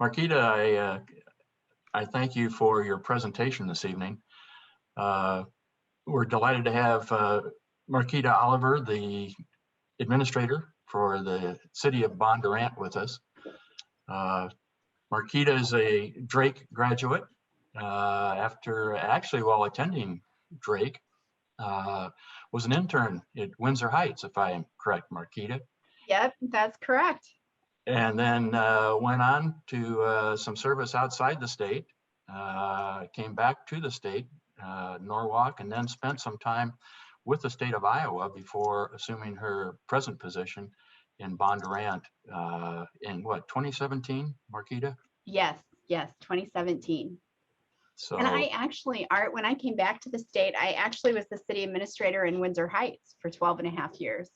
Marquita, I thank you for your presentation this evening. We're delighted to have Marquita Oliver, the administrator for the city of Bondurant, with us. Marquita is a Drake graduate. While attending Drake, was an intern at Windsor Heights, if I am correct, Marquita. Yep, that's correct. And then went on to some service outside the state, came back to the state, Norwalk, and then spent some time with the state of Iowa before assuming her present position in Bondurant in 2017, Marquita? Yes, 2017. So, and I actually, Art, when I came back to the state, I actually was the city administrator in Windsor Heights for 12 and a half years.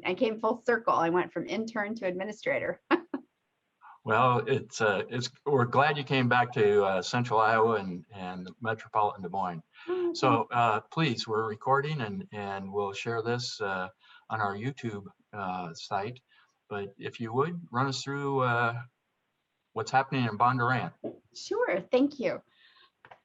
I came full circle. I went from intern to administrator. well, we're glad you came back to Central Iowa and metropolitan Des Moines. So please, we're recording and we'll share this on our YouTube site. But if you would, run us through what's happening in Bondurant. Sure, thank you.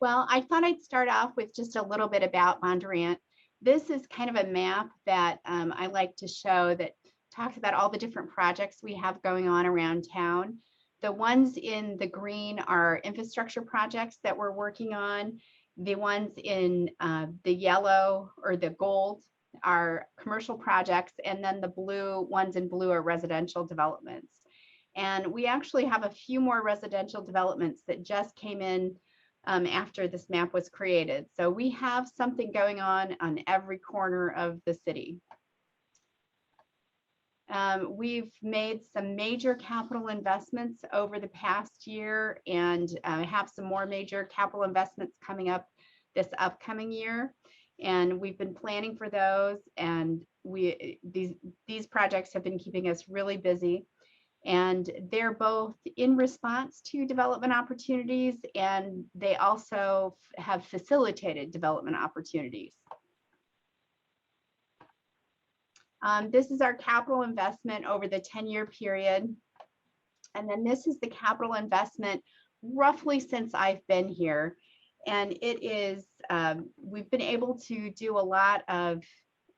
Well, I thought I'd start off with just a little bit about Bondurant. This is kind of a map that I like to show that talks about all the different projects we have going on around town. The ones in the green are infrastructure projects that we're working on. The ones in the yellow or the gold are commercial projects, and then the ones in blue are residential developments. And we actually have a few more residential developments that just came in after this map was created. So we have something going on every corner of the city. We've made some major capital investments over the past year and have some more major capital investments coming up this upcoming year. And we've been planning for those, and these projects have been keeping us really busy. And they're both in response to development opportunities, and they also have facilitated development opportunities. This is our capital investment over the 10-year period. And then this is the capital investment roughly since I've been here. And it is, we've been able to do a lot of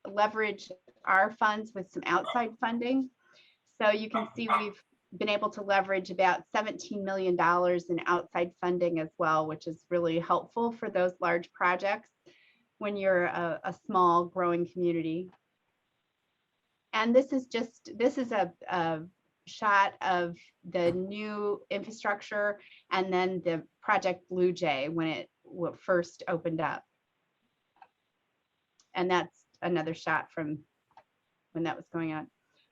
leverage our funds with some outside funding. So you can see we've been able to leverage about $17 million in outside funding as well, which is really helpful for those large projects when you're a small growing community. And this is a shot of the new infrastructure and then the Project Blue Jay when it first opened up. And that's another shot from when that was going on.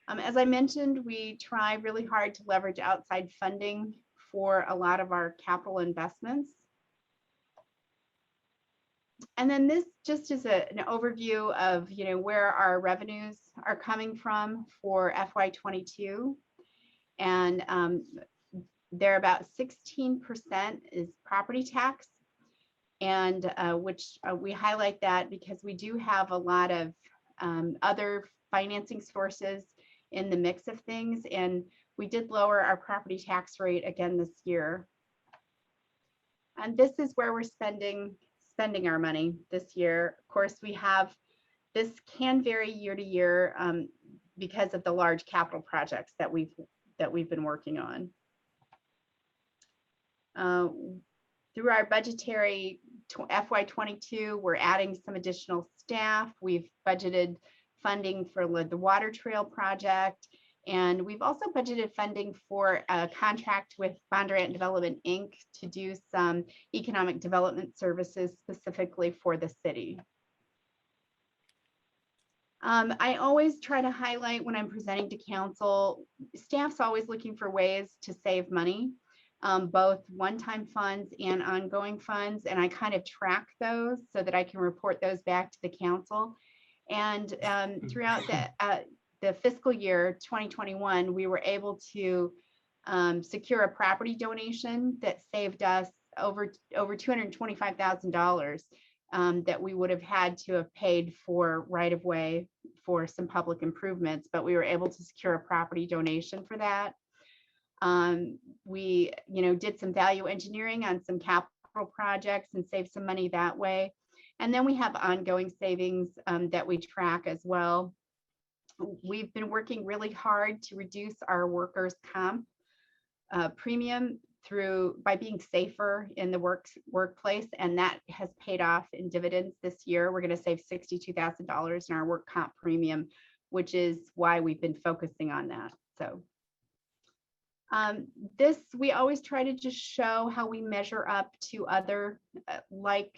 As I mentioned, we try really hard to leverage outside funding for a lot of our capital investments. And then this just is an overview of where our revenues are coming from for FY22. And they're about 16% is property tax. And which we highlight that because we do have a lot of other financing sources in the mix of things, and we did lower our property tax rate again this year. And this is where we're spending our money this year. Of course, this can vary year to year because of the large capital projects that we've been working on. Through our budgetary FY22, we're adding some additional staff. We've budgeted funding for the Water Trail project, and we've also budgeted funding for a contract with Bondurant Development, Inc. to do some economic development services specifically for the city. I always try to highlight when I'm presenting to council, staff's always looking for ways to save money, both one-time funds and ongoing funds, and I kind of track those so that I can report those back to the council. And throughout the fiscal year 2021, we were able to secure a property donation that saved us over $225,000 that we would have had to have paid for right-of-way for some public improvements, but we were able to secure a property donation for that. We, did some value engineering on some capital projects and saved some money that way. And then we have ongoing savings that we track as well. We've been working really hard to reduce our workers' comp premium by being safer in the workplace, and that has paid off in dividends this year. We're going to save $62,000 in our work comp premium, which is why we've been focusing on that. So we always try to just show how we measure up to other like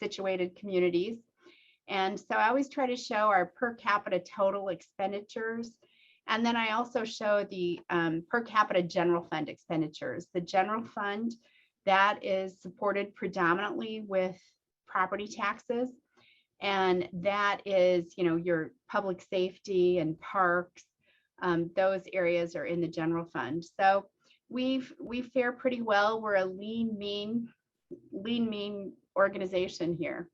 situated communities. And so I always try to show our per capita total expenditures. And then I also show the per capita general fund expenditures. The general fund, that is supported predominantly with property taxes. And that is, your public safety and parks. Those areas are in the general fund. So we fare pretty well. We're a lean, mean organization here.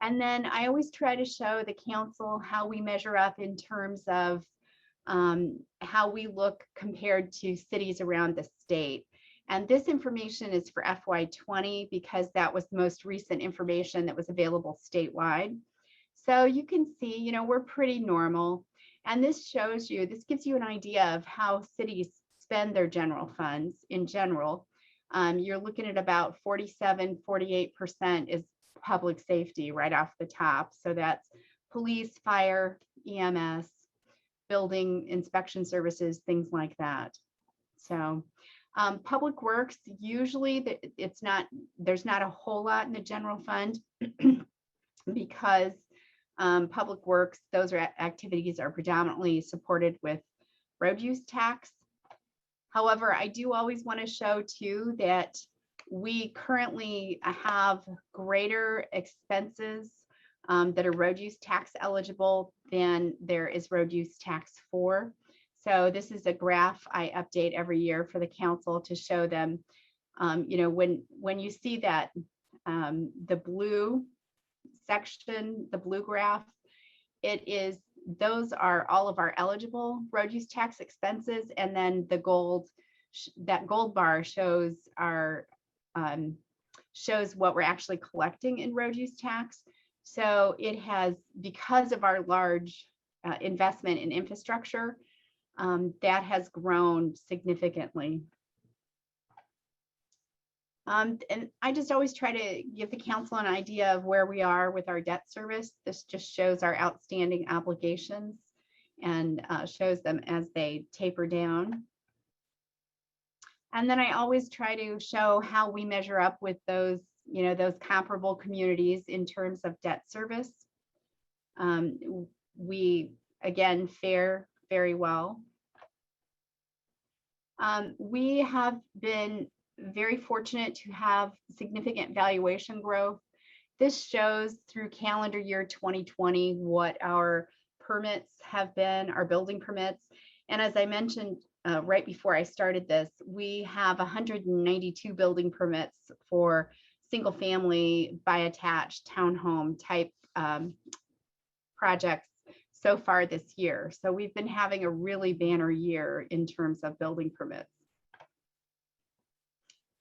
And then I always try to show the council how we measure up in terms of how we look compared to cities around the state. And this information is for FY20 because that was the most recent information that was available statewide. So you can see, we're pretty normal. And this gives you an idea of how cities spend their general funds in general. You're looking at about 48% is public safety right off the top. So that's police, fire, EMS, building inspection services, things like that. So public works, usually there's not a whole lot in the general fund because public works, those activities are predominantly supported with road use tax. However, I do always want to show too that we currently have greater expenses that are road use tax eligible than there is road use tax for. So this is a graph I update every year for the council to show them, when you see that the blue section, the blue graph, those are all of our eligible road use tax expenses. And then the that gold bar shows shows what we're actually collecting in road use tax. So it has, because of our large investment in infrastructure, that has grown significantly. And I just always try to give the council an idea of where we are with our debt service. This just shows our outstanding obligations and shows them as they taper down. And then I always try to show how we measure up with those, those comparable communities in terms of debt service. We, again, fare very well. We have been very fortunate to have significant valuation growth. This shows through calendar year 2020 what our permits have been, our building permits. And as I mentioned right before I started this, we have 192 building permits for single family bi-attached townhome type projects so far this year. So we've been having a really banner year in terms of building permits.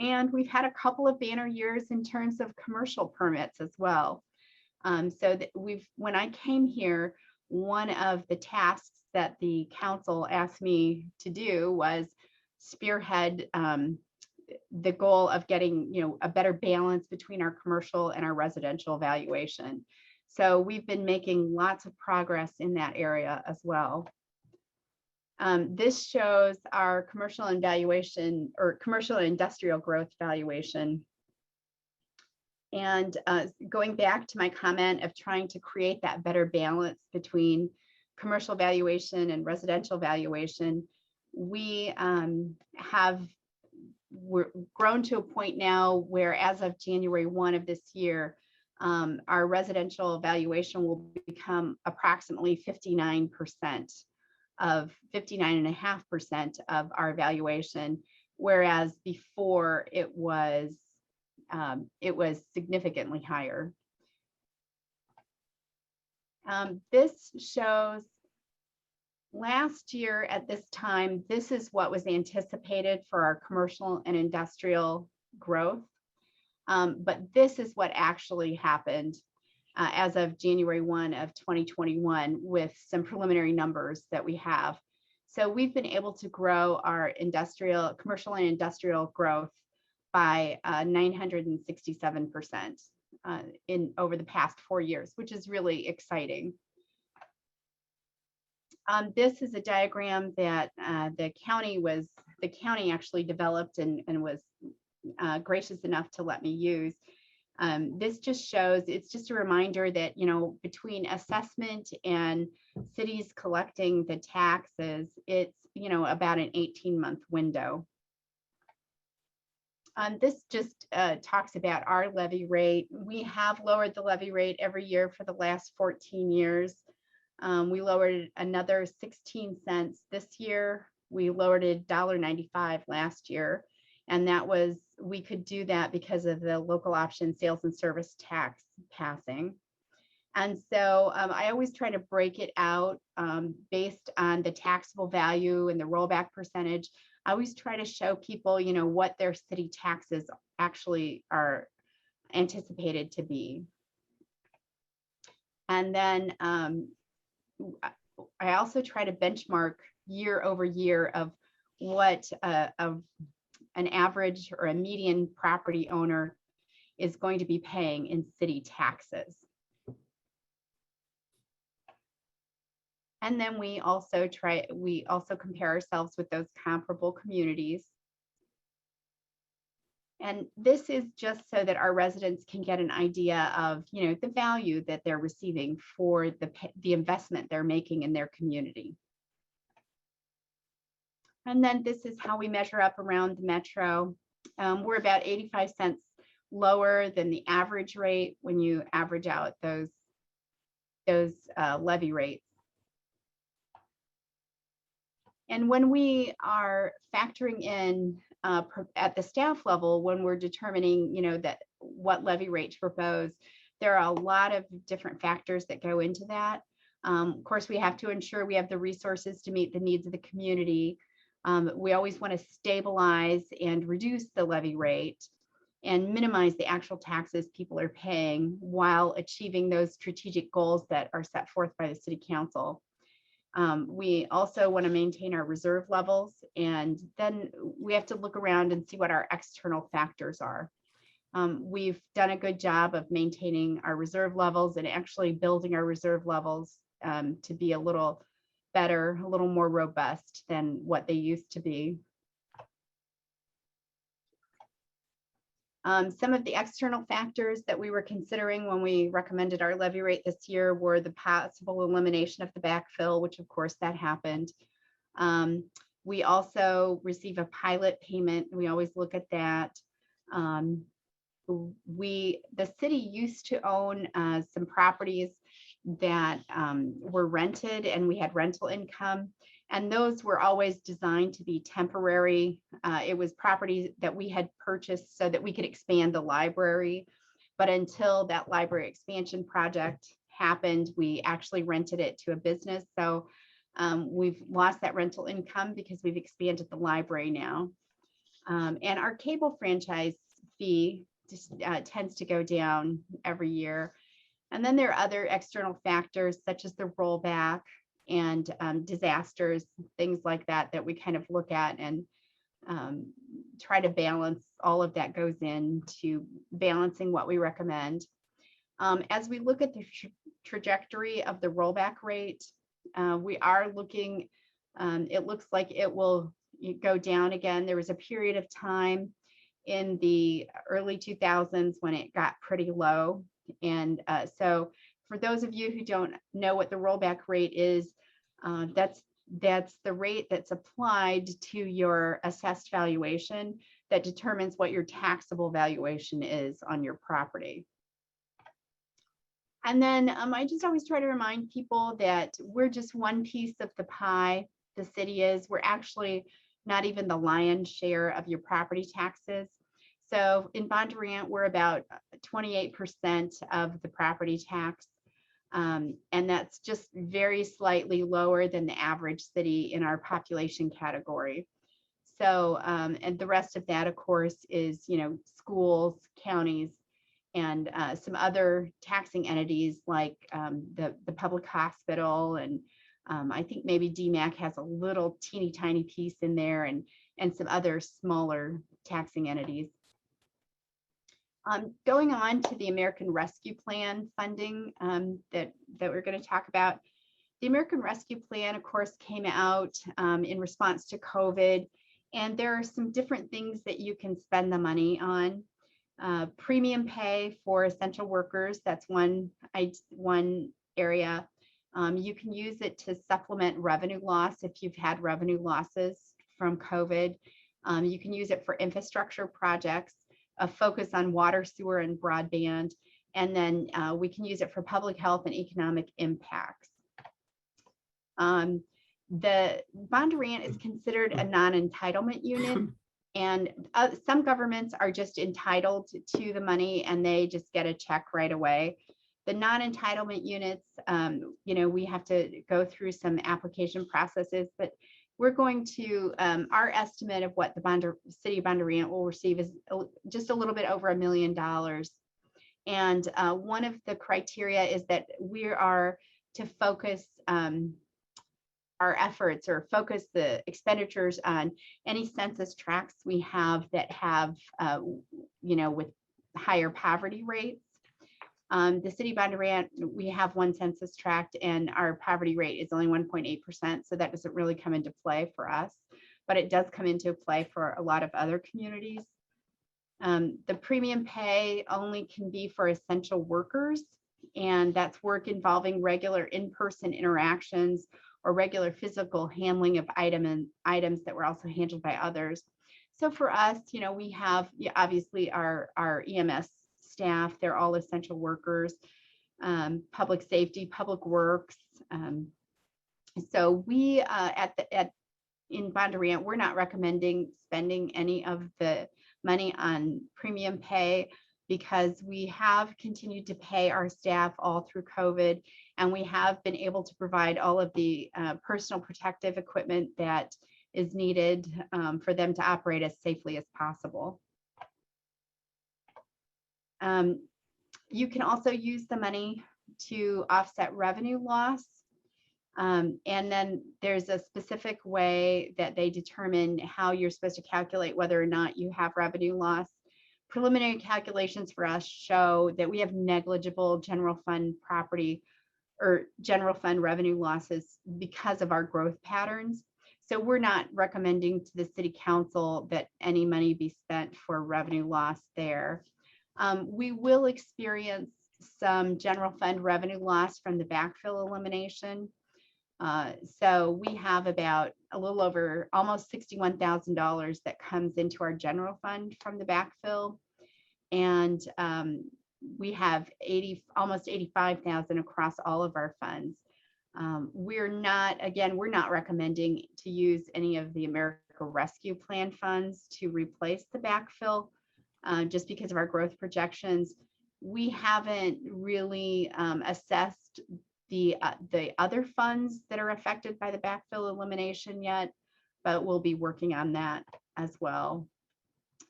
And we've had a couple of banner years in terms of commercial permits as well. So that when I came here, one of the tasks that the council asked me to do was spearhead the goal of getting, a better balance between our commercial and our residential valuation. So we've been making lots of progress in that area as well. This shows our commercial and valuation, or commercial and industrial growth valuation. And going back to my comment of trying to create that better balance between commercial valuation and residential valuation, we're grown to a point now where, as of January 1 of this year, our residential valuation will become approximately 59.5% of our valuation, whereas before it was significantly higher. This shows last year at this time, this is what was anticipated for our commercial and industrial growth. But this is what actually happened as of January 1 of 2021 with some preliminary numbers that we have. So we've been able to grow our commercial and industrial growth by 967% in over the past 4 years, which is really exciting. This is a diagram that the county actually developed and was gracious enough to let me use. This just shows, it's just a reminder that, between assessment and cities collecting the taxes, it's, about an 18-month window. This just talks about our levy rate. We have lowered the levy rate every year for the last 14 years. We lowered another 16 cents this year. We lowered it $1.95 last year. And we could do that because of the local option sales and service tax passing. And so I always try to break it out based on the taxable value and the rollback percentage. I always try to show people, what their city taxes actually are anticipated to be. And then I also try to benchmark year over year of what an average or a median property owner is going to be paying in city taxes. And then we also compare ourselves with those comparable communities. And this is just so that our residents can get an idea of, the value that they're receiving for the investment they're making in their community. And then this is how we measure up around the metro. We're about 85 cents lower than the average rate when you average out those levy rates. And when we are factoring in at the staff level, when we're determining, what levy rate to propose, there are a lot of different factors that go into that. Of course, we have to ensure we have the resources to meet the needs of the community. We always want to stabilize and reduce the levy rate and minimize the actual taxes people are paying while achieving those strategic goals that are set forth by the City Council. We also want to maintain our reserve levels, and then we have to look around and see what our external factors are. We've done a good job of maintaining our reserve levels and actually building our reserve levels to be a little better, a little more robust than what they used to be. Some of the external factors that we were considering when we recommended our levy rate this year were the possible elimination of the backfill, which of course that happened. We also receive a pilot payment. We always look at that. The city used to own some properties that were rented, and we had rental income. And those were always designed to be temporary. It was property that we had purchased so that we could expand the library. But until that library expansion project happened, we actually rented it to a business. So we've lost that rental income because we've expanded the library now. And our cable franchise fee just tends to go down every year. And then there are other external factors such as the rollback and disasters, things like that, that we kind of look at and try to balance. All of that goes into balancing what we recommend. As we look at the trajectory of the rollback rate, we are looking, it looks like it will go down again. There was a period of time in the early 2000s when it got pretty low. And so for those of you who don't know what the rollback rate is, that's the rate that's applied to your assessed valuation that determines what your taxable valuation is on your property. And then I just always try to remind people that we're just one piece of the pie. The city is. We're actually not even the lion's share of your property taxes. So in Bondurant, we're about 28% of the property tax. And that's just very slightly lower than the average city in our population category. So, and the rest of that, of course, is, schools, counties, and some other taxing entities like the public hospital. And I think maybe DMAC has a little teeny tiny piece in there, and some other smaller taxing entities. Going on to the American Rescue Plan funding that we're going to talk about. The American Rescue Plan, of course, came out in response to COVID, and there are some different things that you can spend the money on. Premium pay for essential workers, that's one area. You can use it to supplement revenue loss if you've had revenue losses from COVID. You can use it for infrastructure projects, a focus on water, sewer, and broadband. And then we can use it for public health and economic impacts. The Bondurant is considered a non-entitlement unit, and some governments are just entitled to the money and they just get a check right away. The non-entitlement units, we have to go through some application processes, but we're going to, our estimate of what the city of Bondurant will receive is just a little bit over $1 million. And one of the criteria is that we are to focus our efforts or focus the expenditures on any census tracts we have that have, with higher poverty rates. The city of Bondurant, we have one census tract and our poverty rate is only 1.8%. So that doesn't really come into play for us, but it does come into play for a lot of other communities. The premium pay only can be for essential workers, and that's work involving regular in-person interactions or regular physical handling of items that were also handled by others. So for us, we have obviously our EMS staff, they're all essential workers, public safety, public works. So we in Bondurant, we're not recommending spending any of the money on premium pay because we have continued to pay our staff all through COVID, and we have been able to provide all of the personal protective equipment that is needed for them to operate as safely as possible. You can also use the money to offset revenue loss. And then there's a specific way that they determine how you're supposed to calculate whether or not you have revenue loss. Preliminary calculations for us show that we have negligible general fund property or general fund revenue losses because of our growth patterns. So we're not recommending to the city council that any money be spent for revenue loss there. We will experience some general fund revenue loss from the backfill elimination. So we have about a little over almost $61,000 that comes into our general fund from the backfill. And we have almost 85,000 across all of our funds. We're not recommending to use any of the America Rescue Plan funds to replace the backfill just because of our growth projections. We haven't really assessed the other funds that are affected by the backfill elimination yet, but we'll be working on that as well.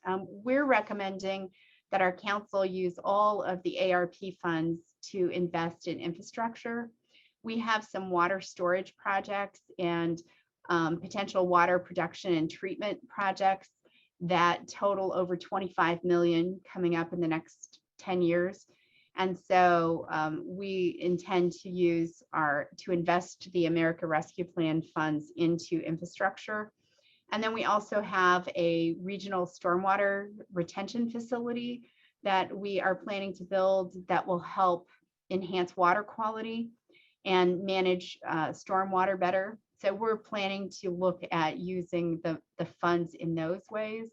We're recommending that our council use all of the ARP funds to invest in infrastructure. We have some water storage projects and potential water production and treatment projects that total over 25 million coming up in the next 10 years. And so we intend to invest the America Rescue Plan funds into infrastructure. And then we also have a regional stormwater retention facility that we are planning to build that will help enhance water quality and manage stormwater better. So we're planning to look at using the funds in those ways.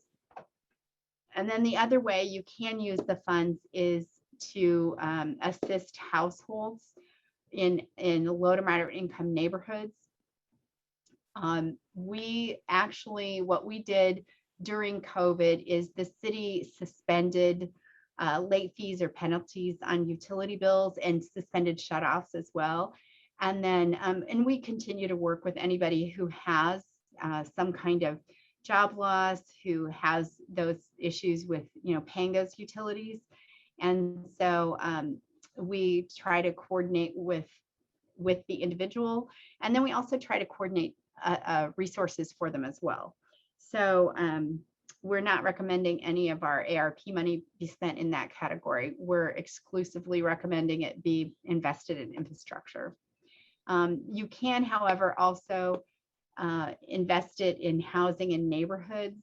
And then the other way you can use the funds is to assist households in low to moderate income neighborhoods. What we did during COVID is the city suspended late fees or penalties on utility bills and suspended shutoffs as well. And then, and we continue to work with anybody who has some kind of job loss, who has those issues with, paying those utilities. And so we try to coordinate with the individual, and then we also try to coordinate resources for them as well. So we're not recommending any of our ARP money be spent in that category. We're exclusively recommending it be invested in infrastructure. You can, however, also invest it in housing in neighborhoods.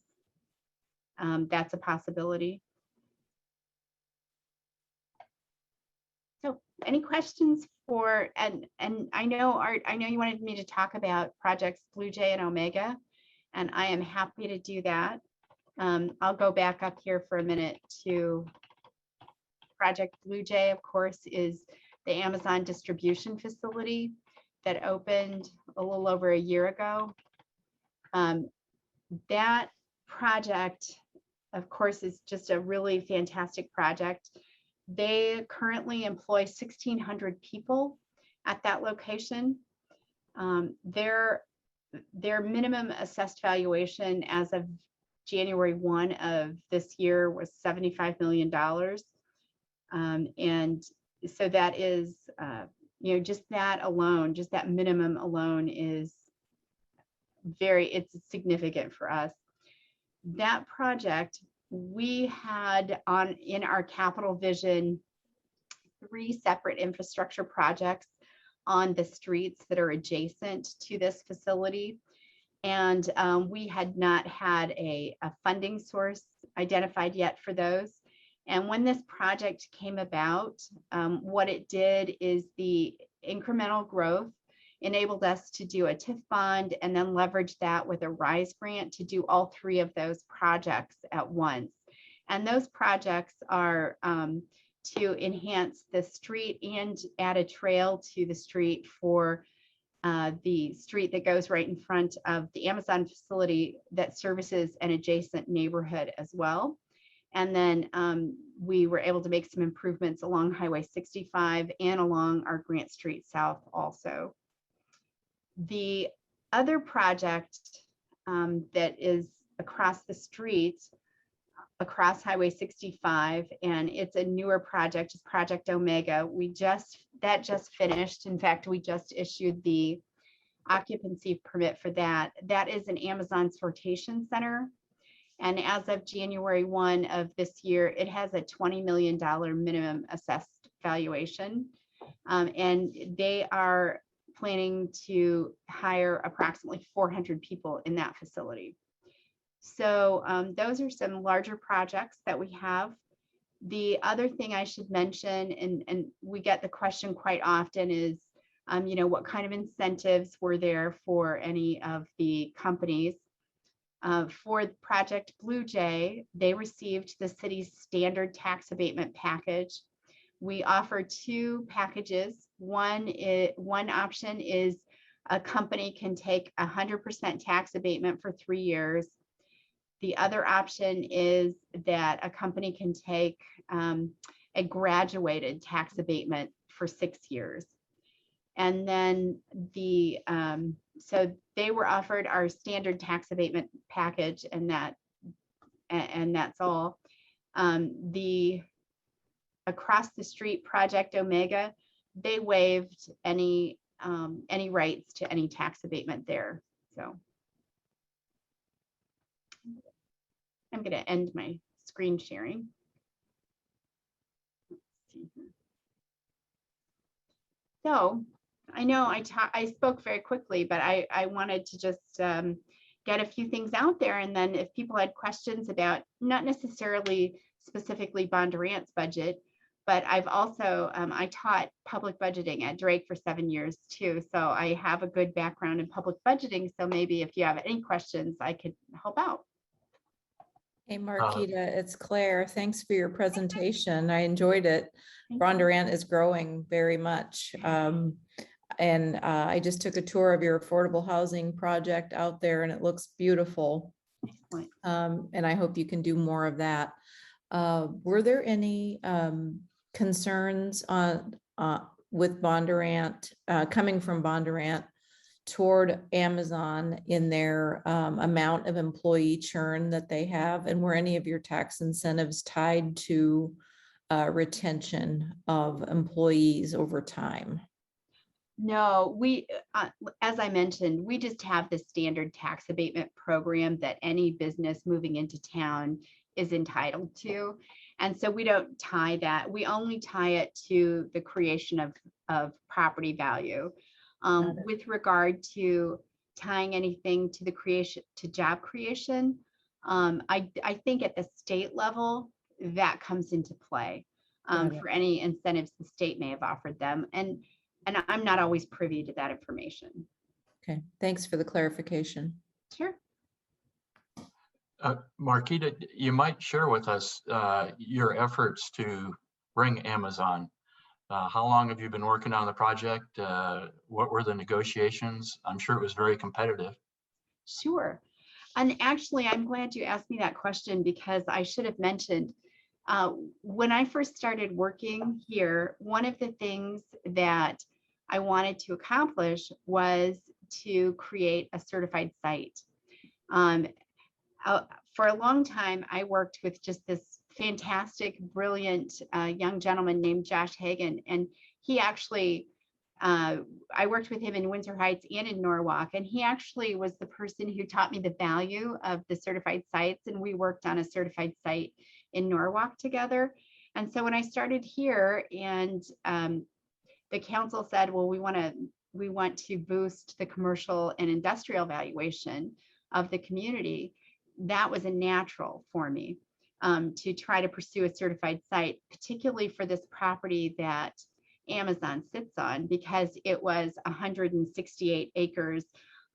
That's a possibility. So any questions for, and I know, Art, I know you wanted me to talk about projects Blue Jay and Omega, and I am happy to do that. I'll go back up here for a minute to Project Blue Jay, of course, is the Amazon distribution facility that opened a little over a year ago. That project, of course, is just a really fantastic project. They currently employ 1,600 people at that location. Their minimum assessed valuation as of January 1 of this year was $75 million. And so that is, just that alone, just that minimum alone is it's significant for us. That project, we had in our capital vision 3 separate infrastructure projects on the streets that are adjacent to this facility. And we had not had a funding source identified yet for those. And when this project came about, what it did is the incremental growth enabled us to do a TIF bond and then leverage that with a RISE grant to do all 3 of those projects at once. And those projects are to enhance the street and add a trail to the street for the street that goes right in front of the Amazon facility that services an adjacent neighborhood as well. And then we were able to make some improvements along Highway 65 and along our Grant Street South also. The other project that is across the street, across Highway 65, and it's a newer project, is Project Omega. That just finished. In fact, we just issued the occupancy permit for that. That is an Amazon sortation center. And as of January 1 of this year, it has a $20 million minimum assessed valuation. And they are planning to hire approximately 400 people in that facility. So those are some larger projects that we have. The other thing I should mention, and we get the question quite often, is, what kind of incentives were there for any of the companies? For Project Blue Jay, they received the city's standard tax abatement package. We offer 2 packages. One option is a company can take 100% tax abatement for 3 years. The other option is that a company can take a graduated tax abatement for 6 years. And then so they were offered our standard tax abatement package, and that's all. The across the street Project Omega, they waived any rights to any tax abatement there. So I'm going to end my screen sharing. Let's see here. So I know I spoke very quickly, but I wanted to just get a few things out there. And then if people had questions about, not necessarily specifically Bondurant's budget, but I've also, I taught public budgeting at Drake for 7 years too. So I have a good background in public budgeting. So maybe if you have any questions, I could help out. Hey, Marquita, it's Claire. Thanks for your presentation. I enjoyed it. Bondurant is growing very much. And I just took a tour of your affordable housing project out there, and it looks beautiful. And I hope you can do more of that. Were there any concerns on with Bondurant, coming from Bondurant toward Amazon in their amount of employee churn that they have? And were any of your tax incentives tied to retention of employees over time? No, as I mentioned, we just have the standard tax abatement program that any business moving into town is entitled to. And so we don't tie that. We only tie it to the creation of property value. Got it. With regard to tying anything to the creation, to job creation, I think at the state level, that comes into play Got it. for any incentives the state may have offered them. And I'm not always privy to that information. Okay, thanks for the clarification. Sure. Marquita, you might share with us your efforts to bring Amazon. How long have you been working on the project? What were the negotiations? I'm sure it was very competitive. Sure. And actually, I'm glad you asked me that question because I should have mentioned when I first started working here, one of the things that I wanted to accomplish was to create a certified site. For a long time, I worked with just this fantastic, brilliant young gentleman named Josh Hagan. And he actually, I worked with him in Windsor Heights and in Norwalk. And he actually was the person who taught me the value of the certified sites. And we worked on a certified site in Norwalk together. And so when I started here and the council said, well, we want to boost the commercial and industrial valuation of the community, that was a natural for me to try to pursue a certified site, particularly for this property that Amazon sits on, because it was 168 acres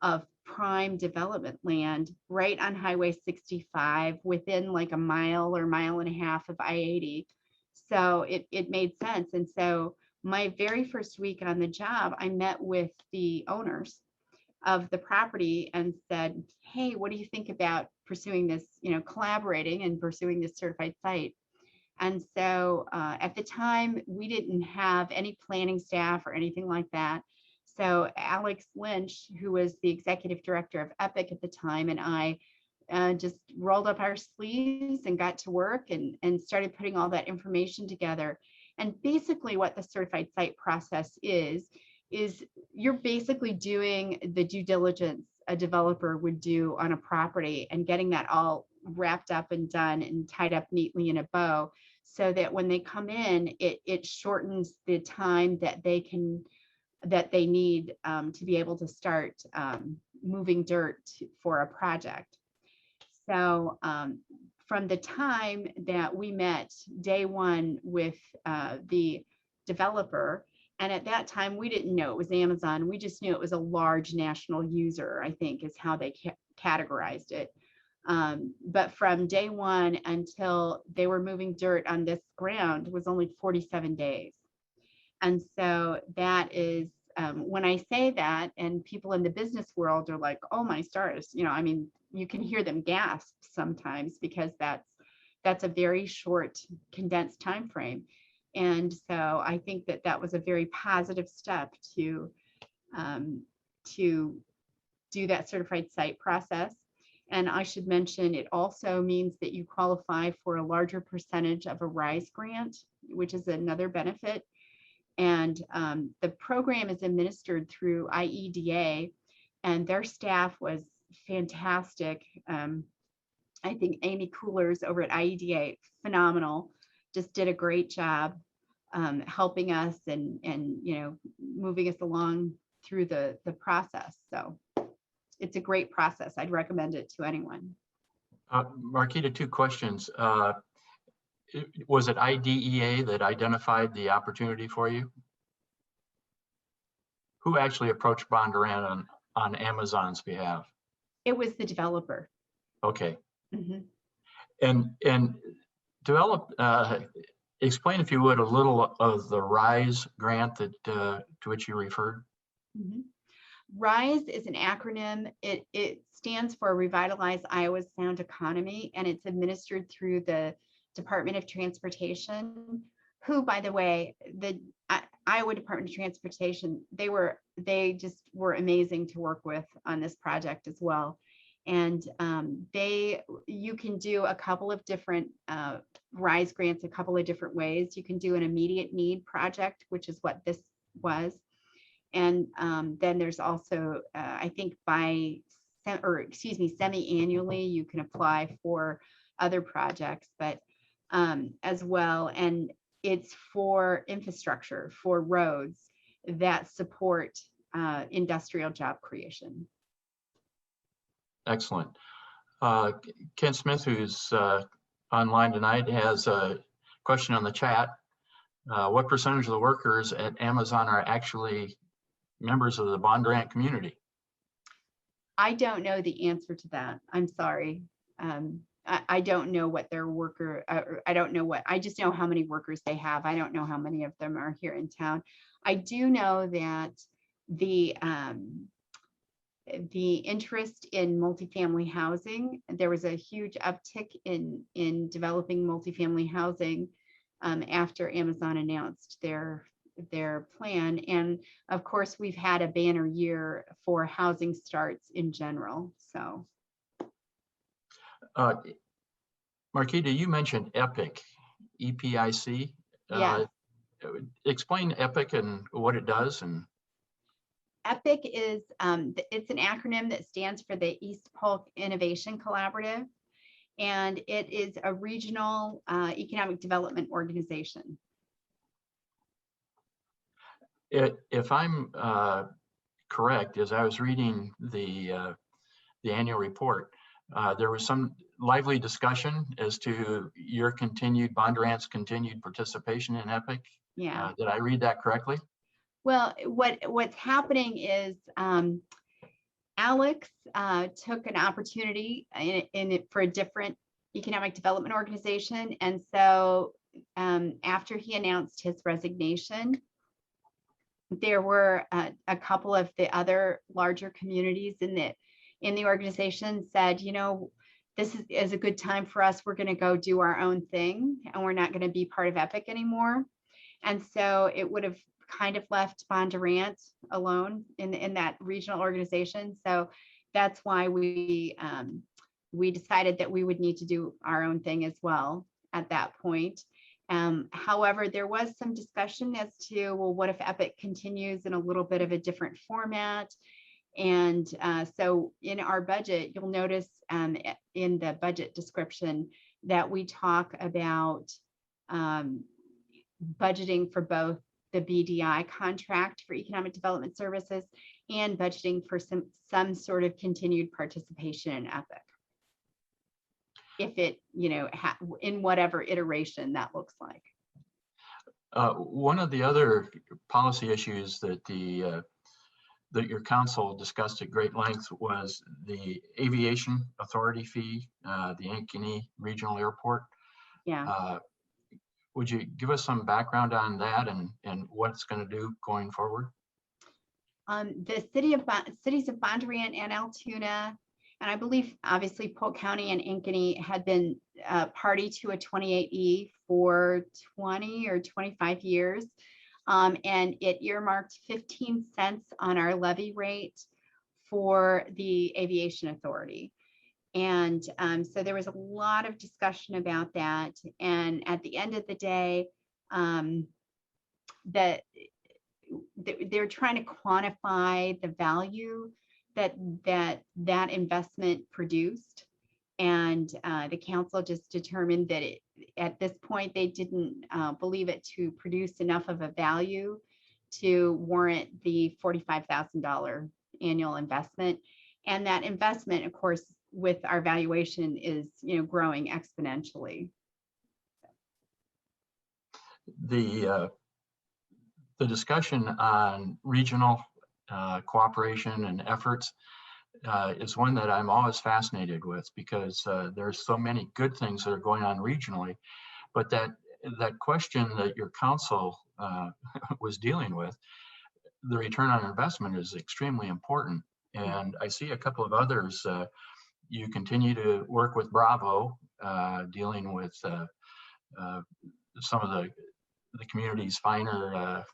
of prime development land right on Highway 65 within like a mile or mile and a half of I-80. So it made sense. And so my very first week on the job, I met with the owners of the property and said, hey, what do you think about pursuing this, collaborating and pursuing this certified site? And so at the time, we didn't have any planning staff or anything like that. So Alex Lynch, who was the executive director of Epic at the time, and I just rolled up our sleeves and got to work and started putting all that information together. And basically what the certified site process is you're basically doing the due diligence a developer would do on a property and getting that all wrapped up and done and tied up neatly in a bow so that when they come in, it shortens the time that they need to be able to start moving dirt for a project. So from the time that we met day one with the developer, and at that time, we didn't know it was Amazon. We just knew it was a large national user, I think is how they categorized it. But from day one until they were moving dirt on this ground was only 47 days. And so that is, when I say that, and people in the business world are like, oh my stars, you can hear them gasp sometimes because that's a very short, condensed time frame. And so I think that was a very positive step to do that certified site process. And I should mention, it also means that you qualify for a larger percentage of a RISE grant, which is another benefit. And the program is administered through IEDA, and their staff was fantastic. I think Amy Coolers over at IEDA, phenomenal, just did a great job helping us and moving us along through the process. So it's a great process. I'd recommend it to anyone. Marquita, two questions. Was it IDEA that identified the opportunity for you? Who actually approached Bondurant on Amazon's behalf? It was the developer. Okay. Mm-hmm. And develop, explain, if you would, a little of the RISE grant that to which you referred. Mm-hmm. RISE is an acronym. It stands for Revitalize Iowa's Sound Economy, and it's administered through the Department of Transportation, who, by the way, the Iowa Department of Transportation, they just were amazing to work with on this project as well. And you can do a couple of different RISE grants a couple of different ways. You can do an immediate need project, which is what this was. And then there's also, I think semi-annually, you can apply for other projects, but as well. And it's for infrastructure, for roads that support industrial job creation. Excellent. Ken Smith, who's online tonight, has a question on the chat. What percentage of the workers at Amazon are actually members of the Bondurant community? I don't know the answer to that. I'm sorry. I don't know what their I don't know I just know how many workers they have. I don't know how many of them are here in town. I do know that the interest in multifamily housing, there was a huge uptick in developing multifamily housing after Amazon announced their plan. And of course, we've had a banner year for housing starts in general. So Marquita, you mentioned EPIC, EPIC. yeah. Explain EPIC and what it does. And EPIC is it's an acronym that stands for the East Polk Innovation Collaborative, and it is a regional economic development organization. If I'm correct, as I was reading the annual report, there was some lively discussion as to your Bondurant's continued participation in EPIC. Yeah. Did I read that correctly? Well, what's happening is Alex took an opportunity for a different economic development organization, and so after he announced his resignation, there were a couple of the other larger communities in the organization said, you know, this is a good time for us. We're going to go do our own thing, and we're not going to be part of EPIC anymore. And so it would have kind of left Bondurant alone in that regional organization. So that's why we decided that we would need to do our own thing as well at that point. However, there was some discussion as to, well, what if EPIC continues in a little bit of a different format? And so in our budget, you'll notice in the budget description that we talk about budgeting for both the BDI contract for economic development services and budgeting for some sort of continued participation in EPIC. If it, you know, in whatever iteration that looks like. One of the other policy issues that that your council discussed at great length was the aviation authority fee, the Ankeny Regional Airport. Yeah. Would you give us some background on that and what it's going to do going forward? The cities of Bondurant and Altoona, and I believe obviously Polk County and Ankeny had been party to a 28E for 20 or 25 years. And it earmarked 15 cents on our levy rate for the aviation authority. And so there was a lot of discussion about that. And at the end of the day, that they're trying to quantify the value that investment produced. And the council just determined that at this point, they didn't believe it to produce enough of a value to warrant the $45,000 annual investment. And that investment, of course, with our valuation is, you know, growing exponentially. The discussion on regional cooperation and efforts is one that I'm always fascinated with, because there's so many good things that are going on regionally, but that question that your council was dealing with, the return on investment, is extremely important. And I see a couple of others. You continue to work with Bravo, dealing with some of the community's finer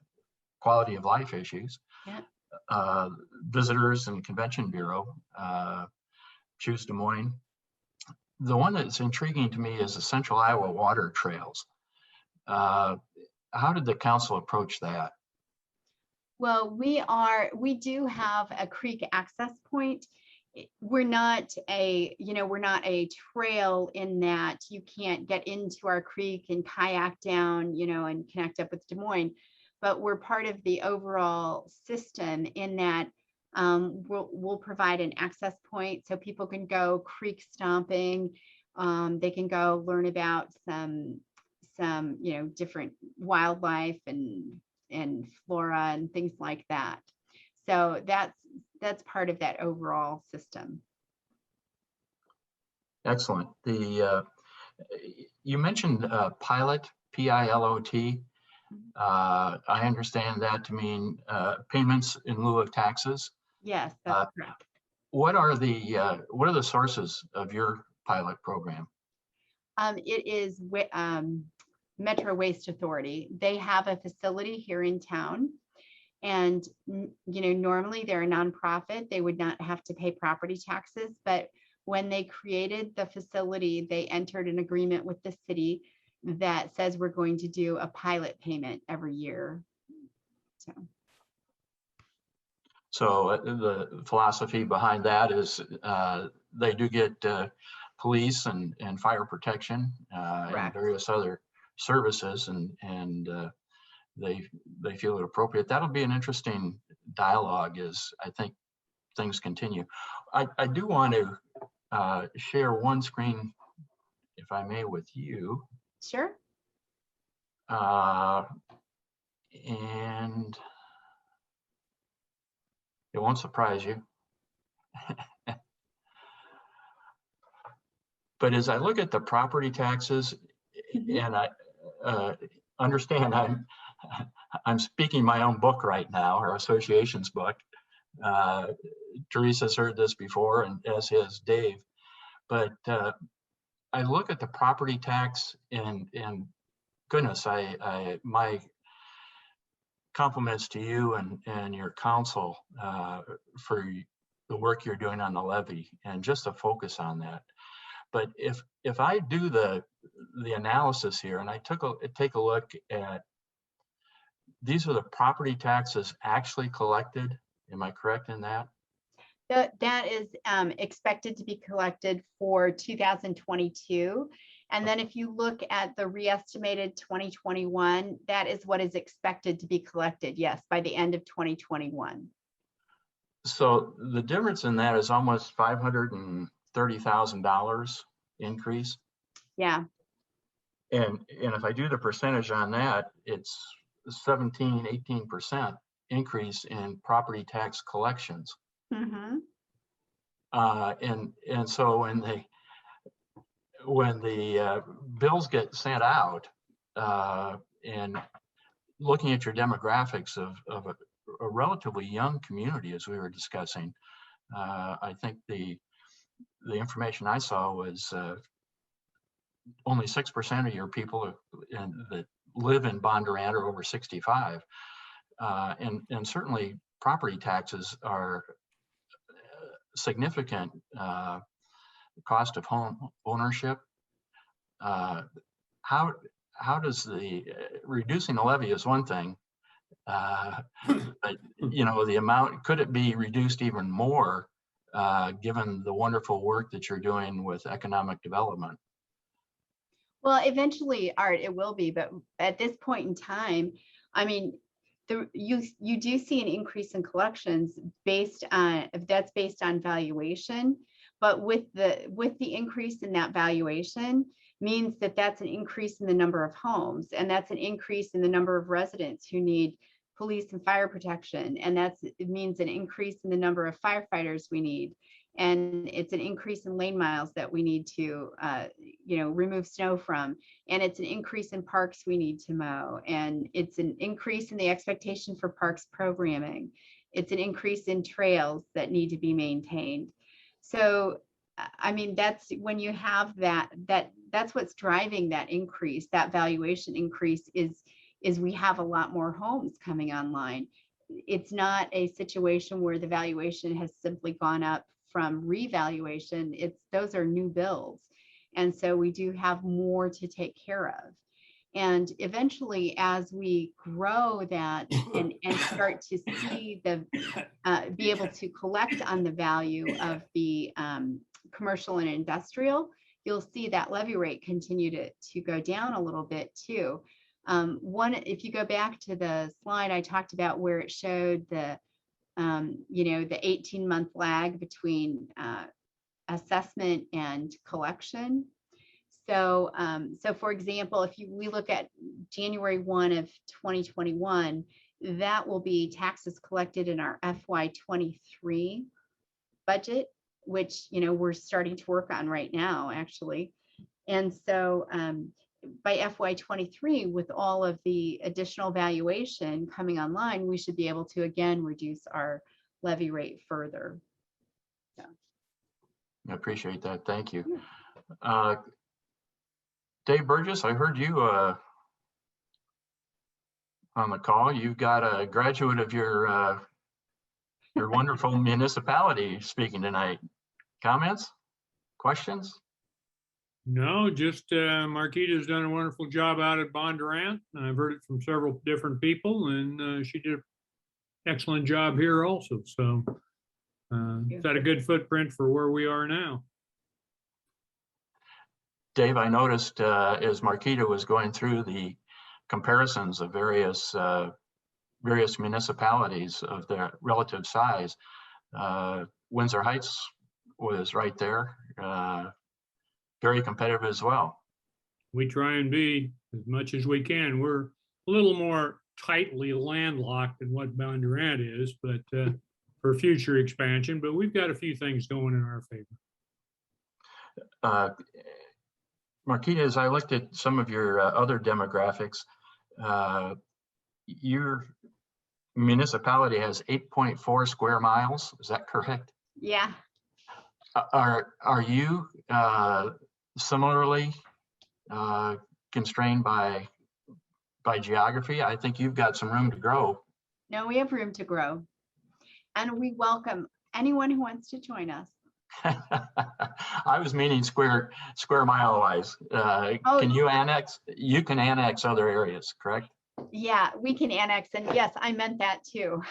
quality of life issues. Yeah. Visitors and Convention Bureau, Choose Des Moines. The one that's intriguing to me is the Central Iowa Water Trails. How did the council approach that? Well, we do have a creek access point. We're not a trail in that you can't get into our creek and kayak down, and connect up with Des Moines, but we're part of the overall system in that we'll provide an access point so people can go creek stomping. They can go learn about some different wildlife and flora and things like that. So that's part of that overall system. Excellent. You mentioned pilot, PILOT. I understand that to mean payments in lieu of taxes. Yes, that's correct. What are the sources of your pilot program? It is Metro Waste Authority. They have a facility here in town, and normally they're a nonprofit. They would not have to pay property taxes, but when they created the facility, they entered an agreement with the city that says we're going to do a pilot payment every year. So the philosophy behind that is they do get police and fire protection and various other services, and they feel it appropriate. That'll be an interesting dialogue as I think things continue. I do want to share one screen, if I may, with you. Sure. And it won't surprise you. But as I look at the property taxes, and I understand I'm speaking my own book right now, our association's book. Teresa's heard this before, and as has Dave. But I look at the property tax, and goodness, my compliments to you and your council for the work you're doing on the levy and just to focus on that. But if I do the analysis here and I take a look at, these are the property taxes actually collected. Am I correct in that? That is expected to be collected for 2022. And then if you look at the re-estimated 2021, that is what is expected to be collected, yes, by the end of 2021. So the difference in that is almost $530,000 increase. Yeah. And if I do the percentage on that, it's 17-18% increase in property tax collections. Mm-hmm. And so when the bills get sent out, and looking at your demographics of a relatively young community, as we were discussing, I think the information I saw was only 6% of your people that live in Bondurant are over 65. And certainly property taxes are significant cost of home ownership. How does reducing the levy is one thing, but the amount, could it be reduced even more given the wonderful work that you're doing with economic development? Well, eventually, Art, it will be, but at this point in time, I mean, you do see an increase in collections based on valuation, but with the increase in that valuation means that that's an increase in the number of homes, and that's an increase in the number of residents who need police and fire protection, and it means an increase in the number of firefighters we need, and it's an increase in lane miles that we need to remove snow from, and it's an increase in parks we need to mow, and it's an increase in the expectation for parks programming. It's an increase in trails that need to be maintained. So I mean, that's when you have that that's what's driving that increase, that valuation increase is we have a lot more homes coming online. It's not a situation where the valuation has simply gone up from revaluation. Those are new builds. And so we do have more to take care of. And eventually, as we grow that and start to see be able to collect on the value of the commercial and industrial, you'll see that levy rate continue to go down a little bit too. If you go back to the slide I talked about where it showed the 18-month lag between assessment and collection. So for example, if we look at January 1 of 2021, that will be taxes collected in our FY23 budget, which we're starting to work on right now, actually. And so by FY23, with all of the additional valuation coming online, we should be able to again reduce our levy rate further. So. I appreciate that. Thank you. Dave Burgess, I heard you on the call. You've got a graduate of your wonderful municipality speaking tonight. Comments? Questions? No, just Marquita's done a wonderful job out at Bondurant. I've heard it from several different people, and she did an excellent job here also. So it's got a good footprint for where we are now. Dave, I noticed as Marquita was going through the comparisons of various municipalities of their relative size, Windsor Heights was right there, very competitive as well. We try and be as much as we can. We're a little more tightly landlocked than what Bondurant is, but for future expansion, but we've got a few things going in our favor. Marquita, as I looked at some of your other demographics, your municipality has 8.4 square miles. Is that correct? Yeah. Are you similarly constrained by geography? I think you've got some room to grow. No, we have room to grow, and we welcome anyone who wants to join us. I was meaning square mile wise. Can you annex? You can annex other areas, correct? Yeah, we can annex, and yes, I meant that too.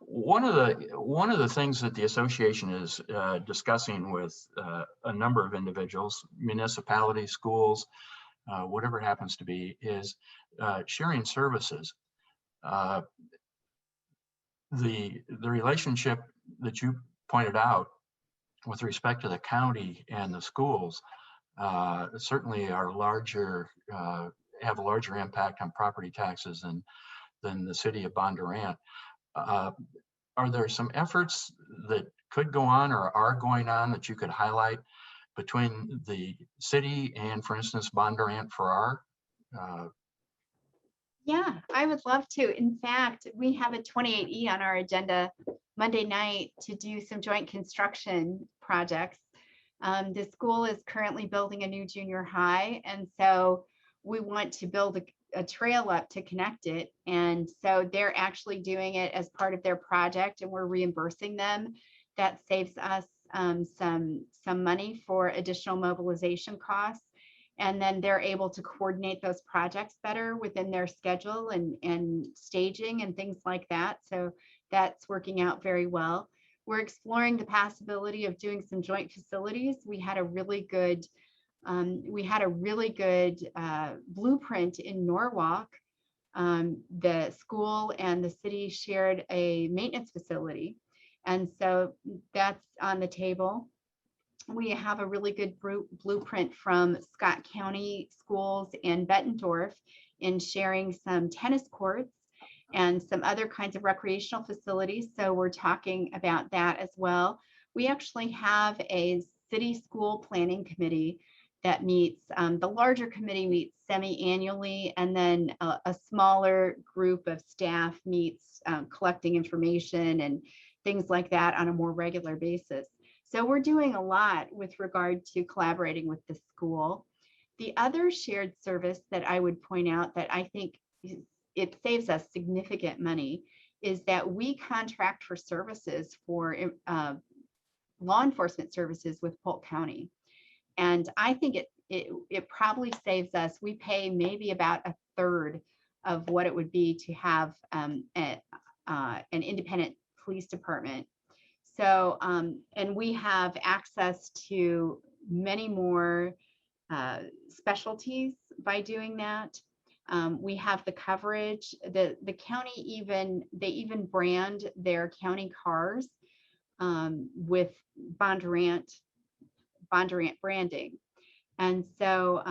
One of the things that the association is discussing with a number of individuals, municipalities, schools, whatever it happens to be, is sharing services. The relationship that you pointed out with respect to the county and the schools certainly are larger, have a larger impact on property taxes than the city of Bondurant. Are there some efforts that could go on or are going on that you could highlight between the city and, for instance, Bondurant for our? Yeah, I would love to. In fact, we have a 28E on our agenda Monday night to do some joint construction projects. The school is currently building a new junior high, and so we want to build a trail up to connect it. And so they're actually doing it as part of their project, and we're reimbursing them. That saves us some money for additional mobilization costs. And then they're able to coordinate those projects better within their schedule and staging and things like that. So that's working out very well. We're exploring the possibility of doing some joint facilities. We had a really good blueprint in Norwalk. The school and the city shared a maintenance facility. And so that's on the table. We have a really good blueprint from Scott County Schools and Bettendorf in sharing some tennis courts and some other kinds of recreational facilities. So we're talking about that as well. We actually have a city school planning committee that meets, the larger committee meets semi-annually, and then a smaller group of staff meets collecting information and things like that on a more regular basis. So we're doing a lot with regard to collaborating with the school. The other shared service that I would point out that I think it saves us significant money is that we contract for services for law enforcement services with Polk County. And I think it probably saves us, we pay maybe about a third of what it would be to have an independent police department. So, and we have access to many more specialties by doing that. We have the coverage. The county they even brand their county cars with Bondurant branding. And so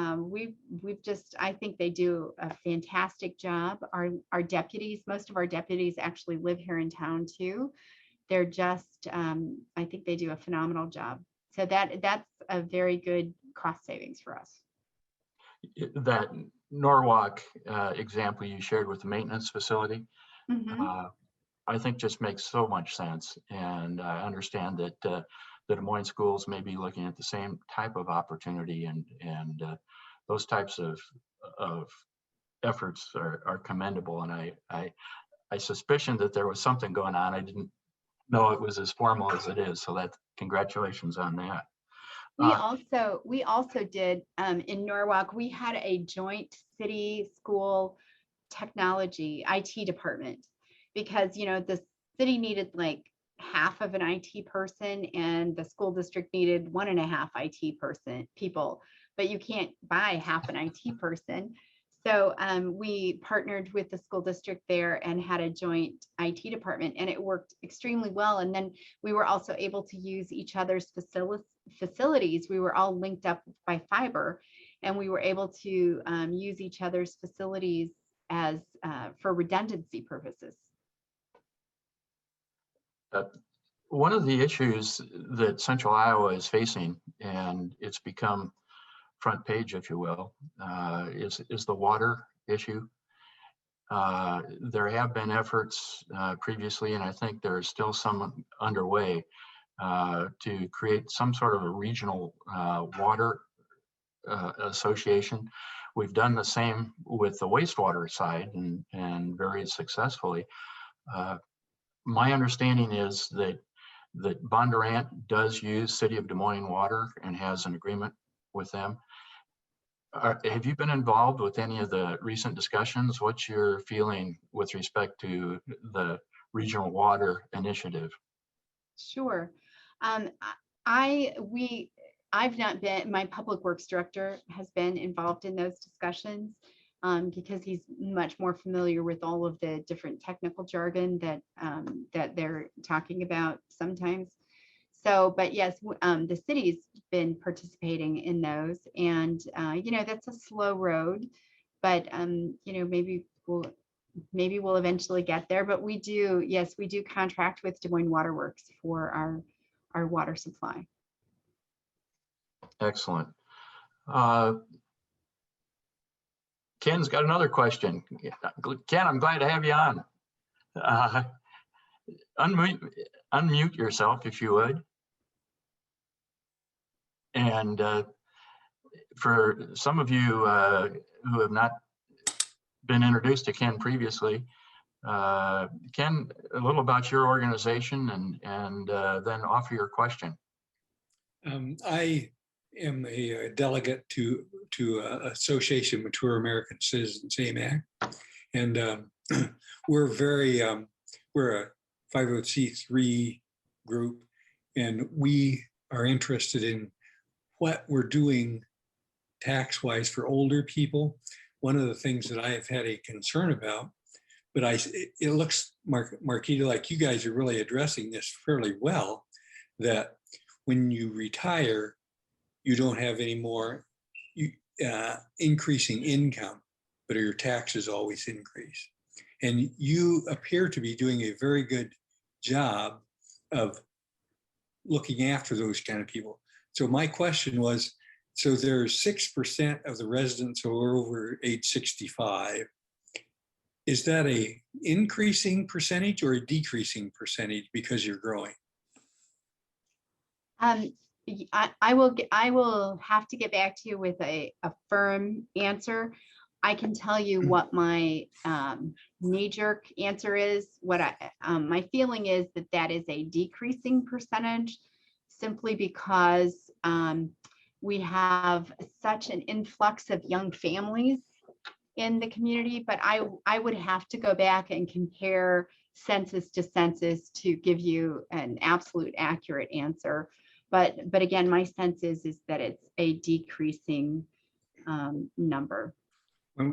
I think they do a fantastic job. Our deputies, most of our deputies actually live here in town too. They're just, I think they do a phenomenal job. So that's a very good cost savings for us. That Norwalk example you shared with the maintenance facility, I think just makes so much sense. And I understand that the Des Moines schools may be looking at the same type of opportunity, and those types of efforts are commendable. And I suspicion that there was something going on. I didn't know it was as formal as it is. So that congratulations on that. We also did in Norwalk, we had a joint city school technology IT department, because the city needed like half of an IT person and the school district needed 1.5 IT people, but you can't buy half an IT person. So we partnered with the school district there and had a joint IT department, and it worked extremely well. And then we were also able to use each other's facilities. We were all linked up by fiber, and we were able to use each other's facilities as for redundancy purposes. One of the issues that Central Iowa is facing, and it's become front page, if you will, is the water issue. There have been efforts previously, and I think there are still some underway to create some sort of a regional water association. We've done the same with the wastewater side, and very successfully. My understanding is that Bondurant does use City of Des Moines water and has an agreement with them. Have you been involved with any of the recent discussions? What's your feeling with respect to the regional water initiative? Sure. I've not been, my public works director has been involved in those discussions because he's much more familiar with all of the different technical jargon that they're talking about sometimes. So, but yes, the city's been participating in those, and that's a slow road, but maybe we'll eventually get there. But we do contract with Des Moines Water Works for our water supply. Excellent. Ken's got another question. Ken, I'm glad to have you on. Unmute yourself if you would. And for some of you who have not been introduced to Ken previously, Ken, a little about your organization, and then offer your question. I am a delegate to Association Mature American Citizens, AMAC, and we're a 501c3 group, and we are interested in what we're doing tax-wise for older people. One of the things that I have had a concern about, but it looks, Marquita, like you guys are really addressing this fairly well, that when you retire, you don't have any more increasing income, but your taxes always increase. And you appear to be doing a very good job of looking after those kind of people. So my question was, so there's 6% of the residents who are over age 65. Is that a increasing percentage or a decreasing percentage because you're growing? I will have to get back to you with a firm answer. I can tell you what my knee-jerk answer is. My feeling is that that is a decreasing percentage, simply because we have such an influx of young families in the community. But I would have to go back and compare census to census to give you an absolute accurate answer. But again, my sense is that it's a decreasing number.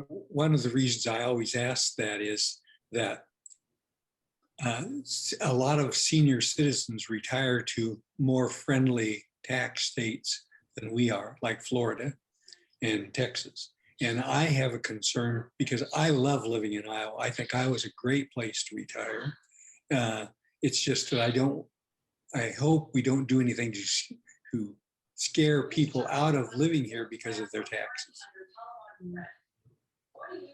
One of the reasons I always ask that is that a lot of senior citizens retire to more friendly tax states than we are, like Florida and Texas. And I have a concern because I love living in Iowa. I think Iowa is a great place to retire. It's just that I hope we don't do anything to scare people out of living here because of their taxes.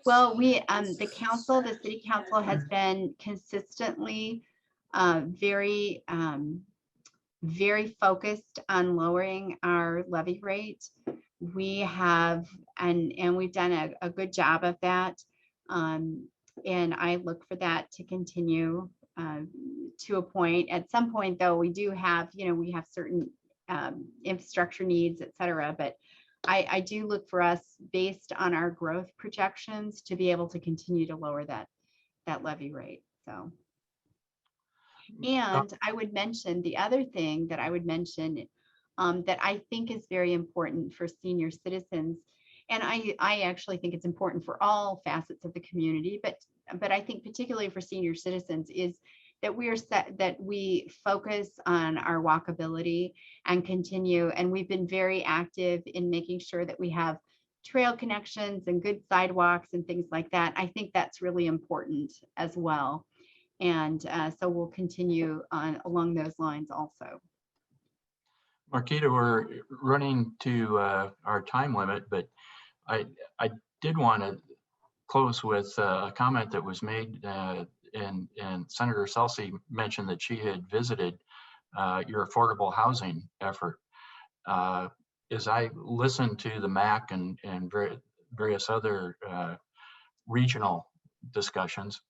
Well, the city council has been consistently very focused on lowering our levy rate. We have, and we've done a good job of that. And I look for that to continue to a point. At some point, though, we do have, we have certain infrastructure needs, et cetera. But I do look for us, based on our growth projections, to be able to continue to lower that levy rate. So, and I would mention the other thing that I would mention that I think is very important for senior citizens, and I actually think it's important for all facets of the community, but I think particularly for senior citizens, is that we focus on our walkability and continue. And we've been very active in making sure that we have trail connections and good sidewalks and things like that. I think that's really important as well. And so we'll continue on along those lines also. Marquita, we're running to our time limit, but I did want to close with a comment that was made, and Senator Celsey mentioned that she had visited your affordable housing effort. As I listened to the MAC and various other regional discussions,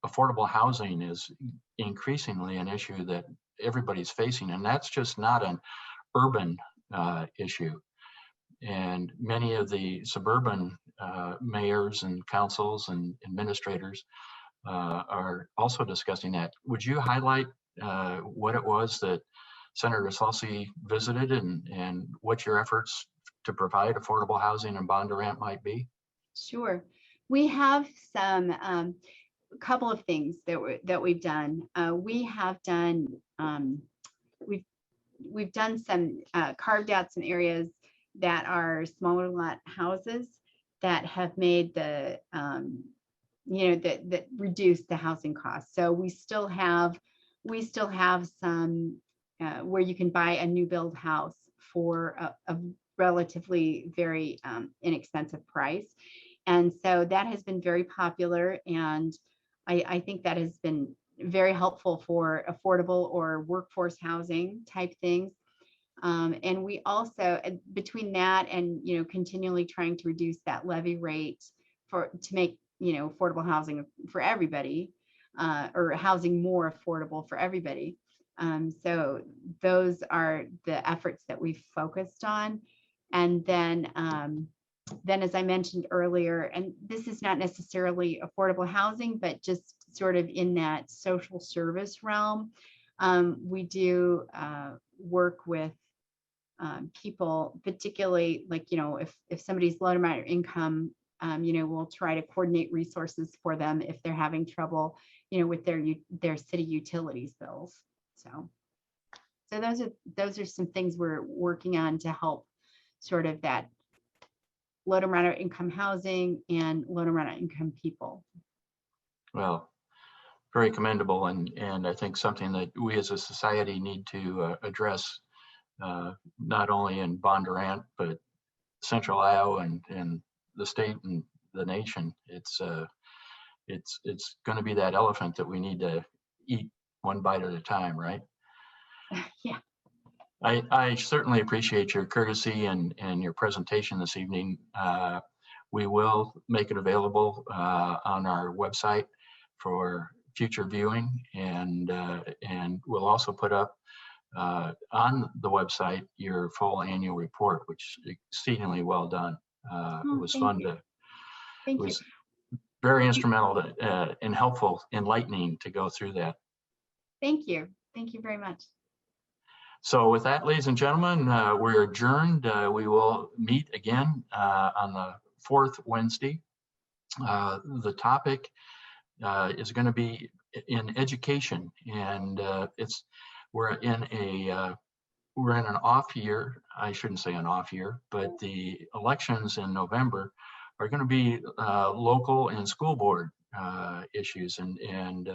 affordable housing is increasingly an issue that everybody's facing, and that's just not an urban issue. And many of the suburban mayors and councils and administrators are also discussing that. Would you highlight what it was that Senator Celsey visited and what your efforts to provide affordable housing in Bondurant might be? Sure. We have some couple of things that we've done. We have done we've done some carved out some areas that are smaller lot houses that have made the that reduce the housing costs. So we still have some where you can buy a new build house for a relatively very inexpensive price. And so that has been very popular. And I think that has been very helpful for affordable or workforce housing type things. And we also, between that and, continually trying to reduce that levy rate to make, affordable housing for everybody, or housing more affordable for everybody. So those are the efforts that we've focused on. And then as I mentioned earlier, and this is not necessarily affordable housing, but just sort of in that social service realm, we do work with people, particularly like, if somebody's low to moderate income, we'll try to coordinate resources for them if they're having trouble, with their city utilities bills. So those are some things we're working on to help sort of that low to moderate income housing and low to moderate income people. Well, very commendable, and I think something that we as a society need to address, not only in Bondurant, but Central Iowa and the state and the nation. It's going to be that elephant that we need to eat one bite at a time, right? Yeah. I certainly appreciate your courtesy and your presentation this evening. We will make it available on our website for future viewing, and we'll also put up on the website your full annual report, which is exceedingly well done. It was thank fun you. to, it Thank you. was very instrumental and helpful, enlightening to go through that. Thank you. Thank you very much. So with that, ladies and gentlemen, we're adjourned. We will meet again on the 4th Wednesday. The topic is going to be in education, and we're in an off year. I shouldn't say an off year, but the elections in November are going to be local and school board issues, and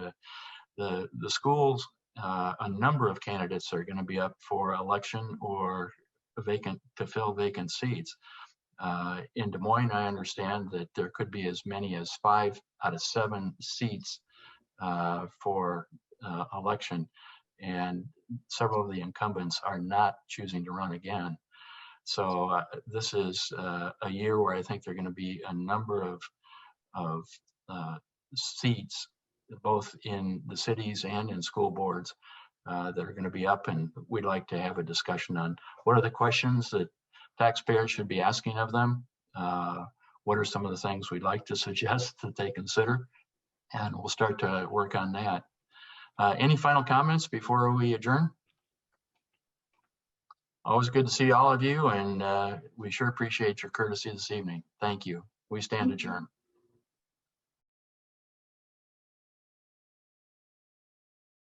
the schools. A number of candidates are going to be up for election or to fill vacant seats. In Des Moines, I understand that there could be as many as 5 out of 7 seats for election, and several of the incumbents are not choosing to run again. So this is a year where I think there are going to be a number of seats, both in the cities and in school boards, that are going to be up, and we'd like to have a discussion on what are the questions that taxpayers should be asking of them. What are some of the things we'd like to suggest that they consider, and we'll start to work on that. Any final comments before we adjourn? Always good to see all of you, and we sure appreciate your courtesy this evening. Thank you. We stand adjourned.